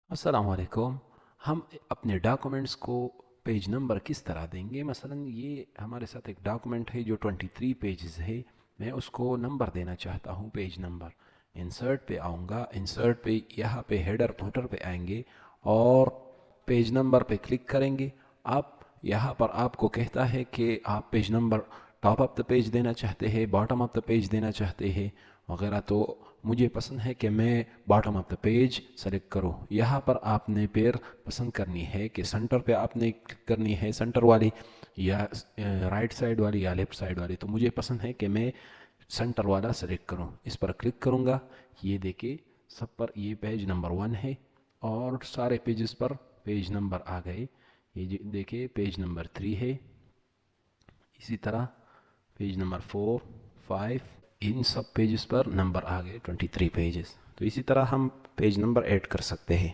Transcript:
अस्सलाम वालेकुम। हम अपने डॉक्यूमेंट्स को पेज नंबर किस तरह देंगे? मसलन ये हमारे साथ एक डॉक्यूमेंट है जो 23 पेजेस है। मैं उसको नंबर देना चाहता हूँ, पेज नंबर। इंसर्ट पे आऊँगा, इंसर्ट पे यहाँ पे हेडर फुटर पे आएंगे और पेज नंबर पे क्लिक करेंगे। आप यहाँ पर आपको कहता है कि आप page number top of the page देना चाहते हैं, बॉटम ऑफ द पेज देना चाहते हैं वगैरह। तो मुझे पसंद है कि मैं bottom of the page select करूँ। यहाँ पर आपने पेयर पसंद करनी है कि सेंटर पे आपने क्लिक करनी है, सेंटर वाली या राइट साइड वाली या लेफ्ट साइड वाली। तो मुझे पसंद है कि मैं सेंटर वाला सेलेक्ट करूँ। इस पर क्लिक करूँगा। ये देखिए सब पर ये पेज नंबर 1 है और सारे पेजेस पर पेज नंबर आ गए। ये देखिए पेज नंबर 3 है। इसी तरह पेज नंबर 4, 5, इन सब पेजेस पर नंबर आ गए 23 पेजेस। तो इसी तरह हम पेज नंबर ऐड कर सकते हैं।